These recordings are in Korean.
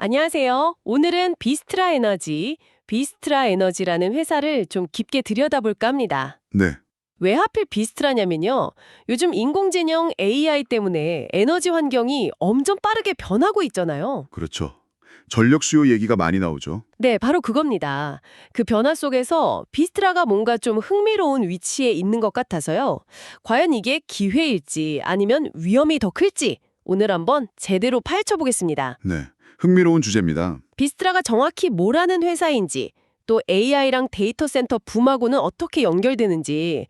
안녕하세요. 오늘은 비스트라 에너지라는 회사를 좀 깊게 들여다볼까 합니다. 네, 왜 하필 비스트라냐면요. 요즘 인공지능 AI 때문에 에너지 환경이 엄청 빠르게 변하고 있잖아요. 그렇죠. 전력 수요 얘기가 많이 나오죠. 네, 바로 그겁니다. 그 변화 속에서 비스트라가 뭔가 좀 흥미로운 위치에 있는 것 같아서요. 과연 이게 기회일지 아니면 위험이 더 클지 오늘 한번 제대로 파헤쳐 보겠습니다. 네, 흥미로운 주제입니다. 비스트라가 정확히 뭘 하는 회사인지, 또 AI랑 데이터 센터 붐하고는 어떻게 연결되는지,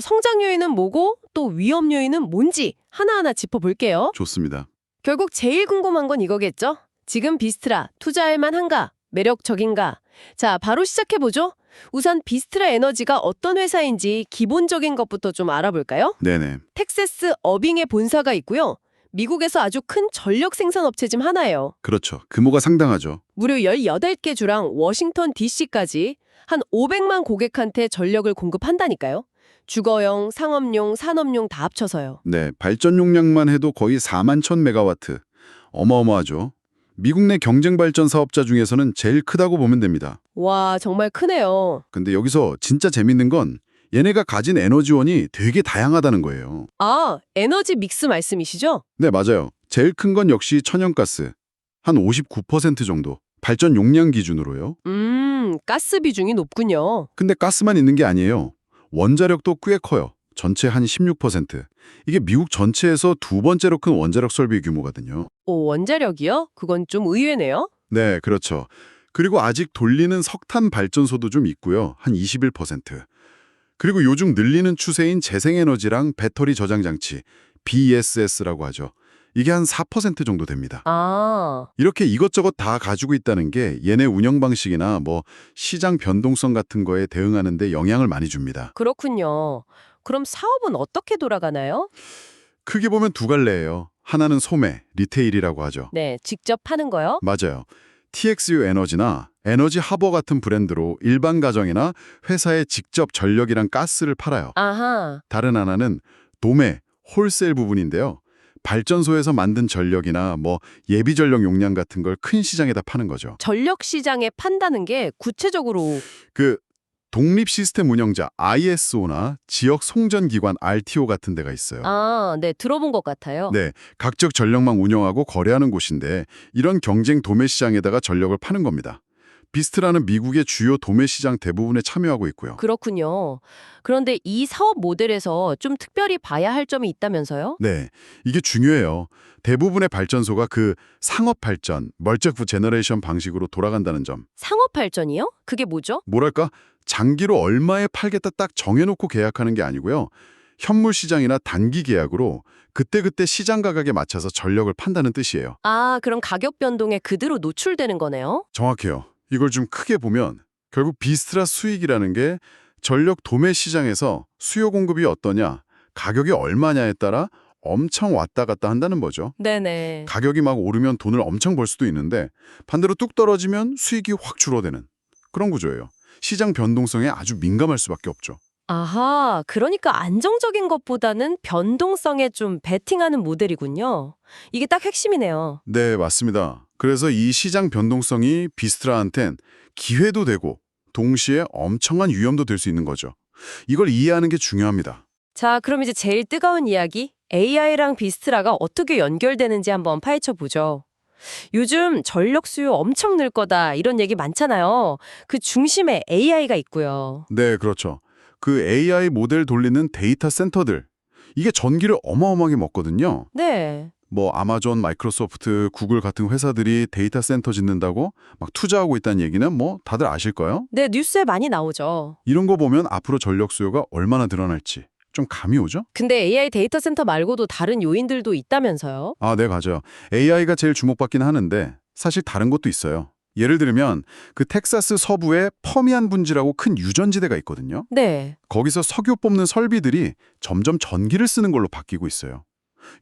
성장 요인은 뭐고 또 위험 요인은 뭔지 하나하나 짚어볼게요. 좋습니다. 결국 제일 궁금한 건 이거겠죠? 지금 비스트라 투자할 만한가? 매력적인가? 자, 바로 시작해보죠. 우선 비스트라 에너지가 어떤 회사인지 기본적인 것부터 좀 알아볼까요? 네네, 텍사스 어빙에 본사가 있고요. 미국에서 아주 큰 전력 생산 업체 중 하나예요. 그렇죠. 규모가 상당하죠. 무려 18개 주랑 워싱턴 DC까지 한 500만 고객한테 전력을 공급한다니까요. 주거용, 상업용, 산업용 다 합쳐서요. 네, 발전 용량만 해도 거의 4만 1000메가와트. 어마어마하죠. 미국 내 경쟁 발전 사업자 중에서는 제일 크다고 보면 됩니다. 와, 정말 크네요. 근데 여기서 진짜 재밌는 건 얘네가 가진 에너지원이 되게 다양하다는 거예요. 아, 에너지 믹스 말씀이시죠? 네, 맞아요. 제일 큰 건 역시 천연가스. 한 59% 정도. 발전 용량 기준으로요. 가스 비중이 높군요. 근데 가스만 있는 게 아니에요. 원자력도 꽤 커요. 전체 한 16%. 이게 미국 전체에서 두 번째로 큰 원자력 설비 규모거든요. 오, 원자력이요? 그건 좀 의외네요. 네, 그렇죠. 그리고 아직 돌리는 석탄 발전소도 좀 있고요. 한 21%. 그리고 요즘 늘리는 추세인 재생에너지랑 배터리 저장 장치, BESS라고 하죠. 이게 한 4% 정도 됩니다. 아, 이렇게 이것저것 다 가지고 있다는 게 얘네 운영 방식이나 시장 변동성 같은 거에 대응하는 데 영향을 많이 줍니다. 그렇군요. 그럼 사업은 어떻게 돌아가나요? 크게 보면 두 갈래예요. 하나는 소매, 리테일이라고 하죠. 네, 직접 하는 거요? 맞아요. TXU 에너지나 에너지 하버 같은 브랜드로 일반 가정이나 회사에 직접 전력이랑 가스를 팔아요. 아하. 다른 하나는 도매, 홀세일 부분인데요. 발전소에서 만든 전력이나 예비 전력 용량 같은 걸 큰 시장에다 파는 거죠. 전력 시장에 판다는 게 구체적으로 그 독립 시스템 운영자 ISO나 지역 송전기관 RTO 같은 데가 있어요. 네, 들어본 것 같아요. 네, 각적 전력망 운영하고 거래하는 곳인데 이런 경쟁 도매 시장에다가 전력을 파는 겁니다. 비스트라는 미국의 주요 도매 시장 대부분에 참여하고 있고요. 그렇군요. 그런데 이 사업 모델에서 좀 특별히 봐야 할 점이 있다면서요? 네, 이게 중요해요. 대부분의 발전소가 그 상업 발전, 멀티프 제너레이션 방식으로 돌아간다는 점. 상업 발전이요? 그게 뭐죠? 뭐랄까, 장기로 얼마에 팔겠다 딱 정해놓고 계약하는 게 아니고요. 현물 시장이나 단기 계약으로 그때그때 시장 가격에 맞춰서 전력을 판다는 뜻이에요. 아, 그럼 가격 변동에 그대로 노출되는 거네요? 정확해요. 이걸 좀 크게 보면 결국 비스트라 수익이라는 게 전력 도매 시장에서 수요 공급이 어떠냐, 가격이 얼마냐에 따라 엄청 왔다 갔다 한다는 거죠. 네네. 가격이 막 오르면 돈을 엄청 벌 수도 있는데 반대로 뚝 떨어지면 수익이 확 줄어드는 그런 구조예요. 시장 변동성에 아주 민감할 수밖에 없죠. 아하, 그러니까 안정적인 것보다는 변동성에 좀 베팅하는 모델이군요. 이게 딱 핵심이네요. 네, 맞습니다. 그래서 이 시장 변동성이 비스트라한텐 기회도 되고 동시에 엄청난 위험도 될 수 있는 거죠. 이걸 이해하는 게 중요합니다. 자, 그럼 이제 제일 뜨거운 이야기, AI랑 비스트라가 어떻게 연결되는지 한번 파헤쳐 보죠. 요즘 전력 수요 엄청 늘 거다 이런 얘기 많잖아요. 그 중심에 AI가 있고요. 네, 그렇죠. 그 AI 모델 돌리는 데이터 센터들, 이게 전기를 어마어마하게 먹거든요. 네. 아마존, 마이크로소프트, 구글 같은 회사들이 데이터 센터 짓는다고 막 투자하고 있다는 얘기는 다들 아실 거예요? 네, 뉴스에 많이 나오죠. 이런 거 보면 앞으로 전력 수요가 얼마나 늘어날지 좀 감이 오죠? 근데 AI 데이터 센터 말고도 다른 요인들도 있다면서요? 아, 네, 맞아요. AI가 제일 주목받긴 하는데 사실 다른 것도 있어요. 예를 들면 그 텍사스 서부에 퍼미안 분지라고 큰 유전지대가 있거든요. 네. 거기서 석유 뽑는 설비들이 점점 전기를 쓰는 걸로 바뀌고 있어요.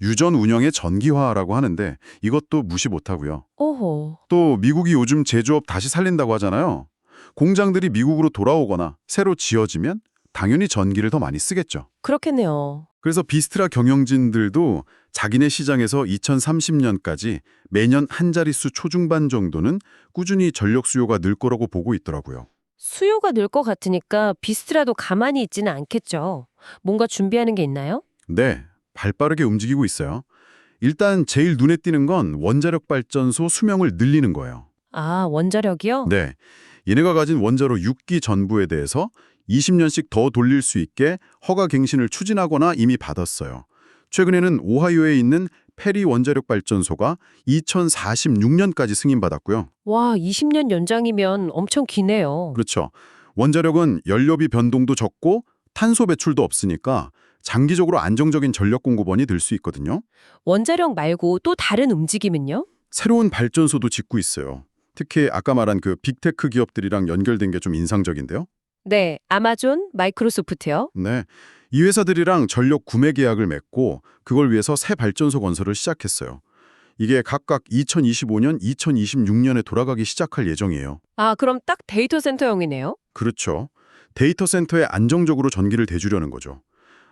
유전 운영의 전기화라고 하는데 이것도 무시 못하고요. 오호. 또 미국이 요즘 제조업 다시 살린다고 하잖아요. 공장들이 미국으로 돌아오거나 새로 지어지면 당연히 전기를 더 많이 쓰겠죠. 그렇겠네요. 그래서 비스트라 경영진들도 자기네 시장에서 2030년까지 매년 한 자릿수 초중반 정도는 꾸준히 전력 수요가 늘 거라고 보고 있더라고요. 수요가 늘 것 같으니까 비스트라도 가만히 있지는 않겠죠. 뭔가 준비하는 게 있나요? 네, 발빠르게 움직이고 있어요. 일단 제일 눈에 띄는 건 원자력 발전소 수명을 늘리는 거예요. 아, 원자력이요? 네, 얘네가 가진 원자로 6기 전부에 대해서 20년씩 더 돌릴 수 있게 허가 갱신을 추진하거나 이미 받았어요. 최근에는 오하이오에 있는 페리 원자력 발전소가 2046년까지 승인받았고요. 와, 20년 연장이면 엄청 기네요. 그렇죠. 원자력은 연료비 변동도 적고 탄소 배출도 없으니까 장기적으로 안정적인 전력 공급원이 될 수 있거든요. 원자력 말고 또 다른 움직임은요? 새로운 발전소도 짓고 있어요. 특히 아까 말한 그 빅테크 기업들이랑 연결된 게 좀 인상적인데요. 네, 아마존, 마이크로소프트요. 네. 이 회사들이랑 전력 구매 계약을 맺고 그걸 위해서 새 발전소 건설을 시작했어요. 이게 각각 2025년, 2026년에 돌아가기 시작할 예정이에요. 아, 그럼 딱 데이터 센터형이네요. 그렇죠. 데이터 센터에 안정적으로 전기를 대주려는 거죠.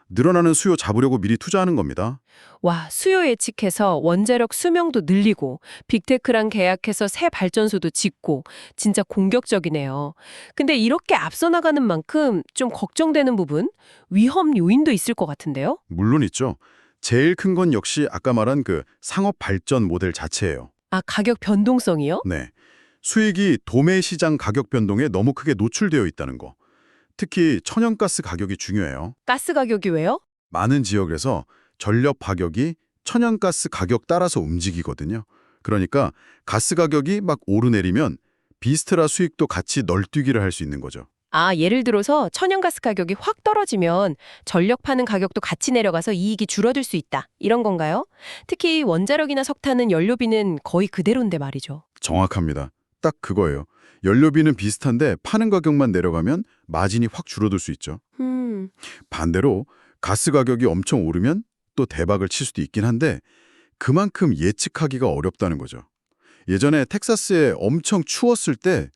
늘어나는 수요 잡으려고 미리 투자하는 겁니다. 와, 수요 예측해서 원자력 수명도 늘리고 빅테크랑 계약해서 새 발전소도 짓고 진짜 공격적이네요. 근데 이렇게 앞서 나가는 만큼 좀 걱정되는 부분, 위험 요인도 있을 것 같은데요? 물론 있죠. 제일 큰 건 역시 아까 말한 그 상업 발전 모델 자체예요. 아, 가격 변동성이요? 네. 수익이 도매 시장 가격 변동에 너무 크게 노출되어 있다는 거. 특히 천연가스 가격이 중요해요. 가스 가격이 왜요? 많은 지역에서 전력 가격이 천연가스 가격 따라서 움직이거든요. 그러니까 가스 가격이 막 오르내리면 비스트라 수익도 같이 널뛰기를 할 수 있는 거죠. 아, 예를 들어서 천연가스 가격이 확 떨어지면 전력 파는 가격도 같이 내려가서 이익이 줄어들 수 있다. 이런 건가요? 특히 원자력이나 석탄은 연료비는 거의 그대로인데 말이죠. 정확합니다. 딱 그거예요. 연료비는 비슷한데 파는 가격만 내려가면 마진이 확 줄어들 수 있죠. 반대로 가스 가격이 엄청 오르면 또 대박을 칠 수도 있긴 한데 그만큼 예측하기가 어렵다는 거죠. 예전에 텍사스에 엄청 추웠을 때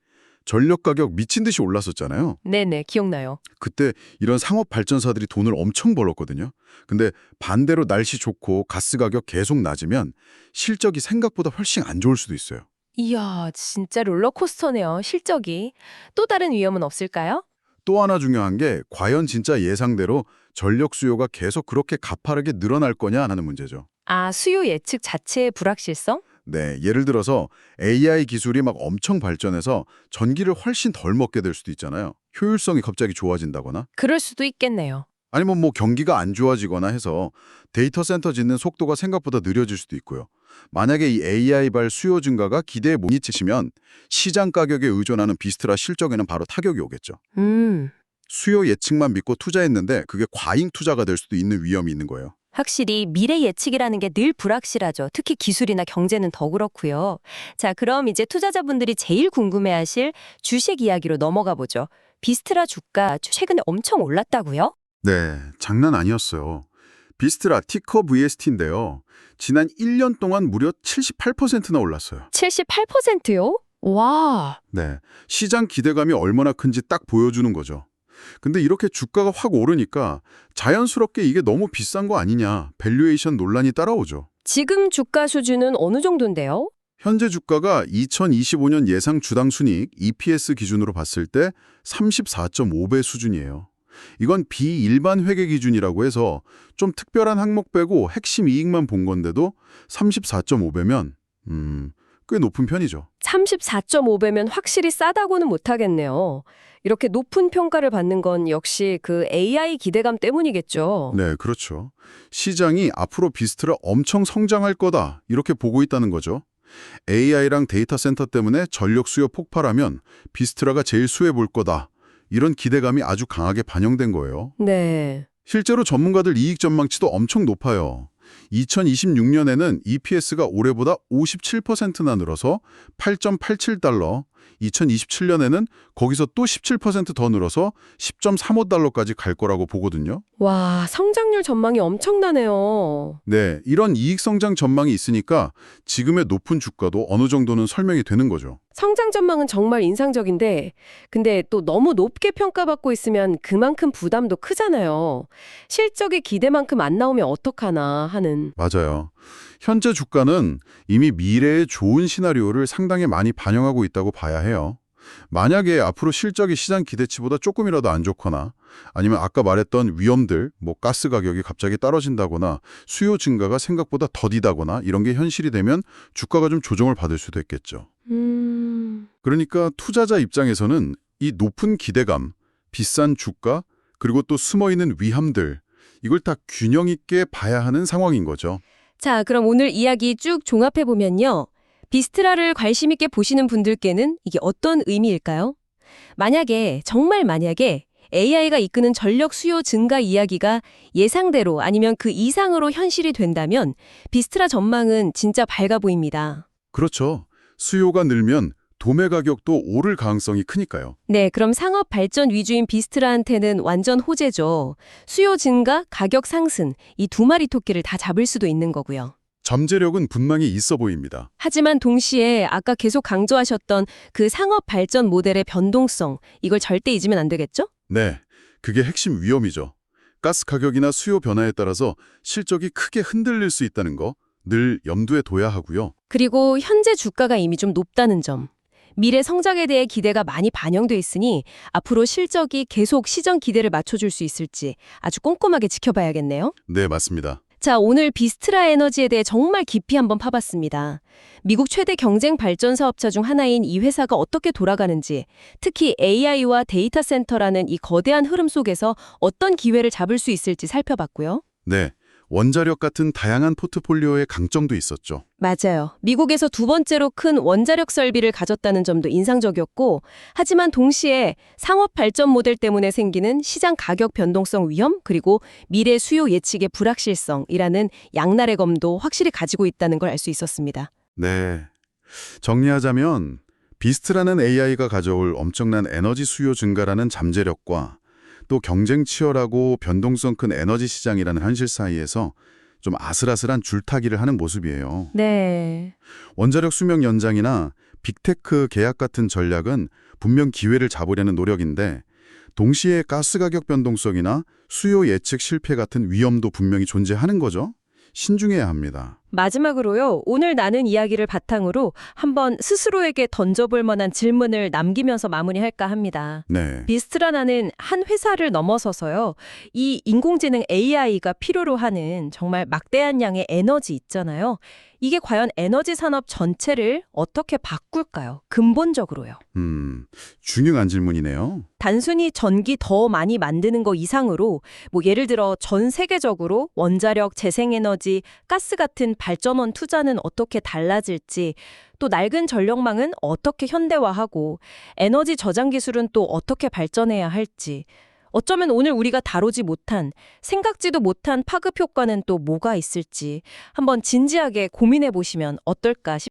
전력 가격 미친 듯이 올랐었잖아요. 네네, 기억나요. 그때 이런 상업 발전사들이 돈을 엄청 벌었거든요. 근데 반대로 날씨 좋고 가스 가격 계속 낮으면 실적이 생각보다 훨씬 안 좋을 수도 있어요. 이야, 진짜 롤러코스터네요, 실적이. 또 다른 위험은 없을까요? 또 하나 중요한 게 과연 진짜 예상대로 전력 수요가 계속 그렇게 가파르게 늘어날 거냐 하는 문제죠. 아, 수요 예측 자체의 불확실성? 네, 예를 들어서 AI 기술이 막 엄청 발전해서 전기를 훨씬 덜 먹게 될 수도 있잖아요. 효율성이 갑자기 좋아진다거나 그럴 수도 있겠네요. 아니면 뭐 경기가 안 좋아지거나 해서 데이터 센터 짓는 속도가 생각보다 느려질 수도 있고요. 만약에 이 AI발 수요 증가가 기대에 못 미치시면 시장 가격에 의존하는 비스트라 실적에는 바로 타격이 오겠죠. 수요 예측만 믿고 투자했는데 그게 과잉 투자가 될 수도 있는 위험이 있는 거예요. 확실히 미래 예측이라는 게 늘 불확실하죠. 특히 기술이나 경제는 더 그렇고요. 자, 그럼 이제 투자자분들이 제일 궁금해하실 주식 이야기로 넘어가 보죠. 비스트라 주가 최근에 엄청 올랐다고요? 네, 장난 아니었어요. 비스트라 티커 VST인데요. 지난 1년 동안 무려 78%나 올랐어요. 78%요? 와. 네, 시장 기대감이 얼마나 큰지 딱 보여주는 거죠. 근데 이렇게 주가가 확 오르니까 자연스럽게 이게 너무 비싼 거 아니냐, 밸류에이션 논란이 따라오죠. 지금 주가 수준은 어느 정도인데요? 현재 주가가 2025년 예상 주당 순이익 EPS 기준으로 봤을 때 34.5배 수준이에요. 이건 비일반 회계 기준이라고 해서 좀 특별한 항목 빼고 핵심 이익만 본 건데도 34.5배면 꽤 높은 편이죠. 34.5배면 확실히 싸다고는 못하겠네요. 이렇게 높은 평가를 받는 건 역시 그 AI 기대감 때문이겠죠. 네, 그렇죠. 시장이 앞으로 비스트라 엄청 성장할 거다 이렇게 보고 있다는 거죠. AI랑 데이터 센터 때문에 전력 수요 폭발하면 비스트라가 제일 수혜 볼 거다. 이런 기대감이 아주 강하게 반영된 거예요. 네. 실제로 전문가들 이익 전망치도 엄청 높아요. 2026년에는 EPS가 올해보다 57%나 늘어서 8.87달러, 2027년에는 거기서 또 17%더 늘어서 10.35달러까지 갈 거라고 보거든요. 와, 성장률 전망이 엄청나네요. 네, 이런 이익 성장 전망이 있으니까 지금의 높은 주가도 어느 정도는 설명이 되는 거죠. 성장 전망은 정말 인상적인데, 근데 또 너무 높게 평가받고 있으면 그만큼 부담도 크잖아요. 실적이 기대만큼 안 나오면 어떡하나 하는. 맞아요. 현재 주가는 이미 미래의 좋은 시나리오를 상당히 많이 반영하고 있다고 봐야 해요. 만약에 앞으로 실적이 시장 기대치보다 조금이라도 안 좋거나 아니면 아까 말했던 위험들, 가스 가격이 갑자기 떨어진다거나 수요 증가가 생각보다 더디다거나 이런 게 현실이 되면 주가가 좀 조정을 받을 수도 있겠죠. 그러니까 투자자 입장에서는 이 높은 기대감, 비싼 주가, 그리고 또 숨어있는 위험들, 이걸 다 균형 있게 봐야 하는 상황인 거죠. 자, 그럼 오늘 이야기 쭉 종합해보면요. 비스트라를 관심 있게 보시는 분들께는 이게 어떤 의미일까요? 정말 만약에 AI가 이끄는 전력 수요 증가 이야기가 예상대로 아니면 그 이상으로 현실이 된다면 비스트라 전망은 진짜 밝아 보입니다. 그렇죠. 수요가 늘면 도매 가격도 오를 가능성이 크니까요. 네, 그럼 상업 발전 위주인 비스트라한테는 완전 호재죠. 수요 증가, 가격 상승, 이 두 마리 토끼를 다 잡을 수도 있는 거고요. 잠재력은 분명히 있어 보입니다. 하지만 동시에 아까 계속 강조하셨던 그 상업 발전 모델의 변동성, 이걸 절대 잊으면 안 되겠죠? 네, 그게 핵심 위험이죠. 가스 가격이나 수요 변화에 따라서 실적이 크게 흔들릴 수 있다는 거 늘 염두에 둬야 하고요. 그리고 현재 주가가 이미 좀 높다는 점. 미래 성장에 대해 기대가 많이 반영돼 있으니 앞으로 실적이 계속 시장 기대를 맞춰줄 수 있을지 아주 꼼꼼하게 지켜봐야겠네요. 네, 맞습니다. 자, 오늘 비스트라 에너지에 대해 정말 깊이 한번 파봤습니다. 미국 최대 경쟁 발전 사업자 중 하나인 이 회사가 어떻게 돌아가는지, 특히 AI와 데이터 센터라는 이 거대한 흐름 속에서 어떤 기회를 잡을 수 있을지 살펴봤고요. 네, 원자력 같은 다양한 포트폴리오의 강점도 있었죠. 맞아요. 미국에서 두 번째로 큰 원자력 설비를 가졌다는 점도 인상적이었고, 하지만 동시에 상업 발전 모델 때문에 생기는 시장 가격 변동성 위험, 그리고 미래 수요 예측의 불확실성이라는 양날의 검도 확실히 가지고 있다는 걸 알 수 있었습니다. 네, 정리하자면 비스트라는 AI가 가져올 엄청난 에너지 수요 증가라는 잠재력과 또 경쟁 치열하고 변동성 큰 에너지 시장이라는 현실 사이에서 좀 아슬아슬한 줄타기를 하는 모습이에요. 네. 원자력 수명 연장이나 빅테크 계약 같은 전략은 분명 기회를 잡으려는 노력인데 동시에 가스 가격 변동성이나 수요 예측 실패 같은 위험도 분명히 존재하는 거죠. 신중해야 합니다. 마지막으로요, 오늘 나눈 이야기를 바탕으로 한번 스스로에게 던져볼 만한 질문을 남기면서 마무리할까 합니다. 네. 비스트라나는 한 회사를 넘어서서요, 이 인공지능 AI가 필요로 하는 정말 막대한 양의 에너지 있잖아요. 이게 과연 에너지 산업 전체를 어떻게 바꿀까요? 근본적으로요. 중요한 질문이네요. 단순히 전기 더 많이 만드는 거 이상으로 예를 들어 전 세계적으로 원자력, 재생에너지, 가스 같은 발전원 투자는 어떻게 달라질지, 또 낡은 전력망은 어떻게 현대화하고 에너지 저장 기술은 또 어떻게 발전해야 할지, 어쩌면 오늘 우리가 다루지 못한, 생각지도 못한 파급 효과는 또 뭐가 있을지 한번 진지하게 고민해 보시면 어떨까 싶습니다.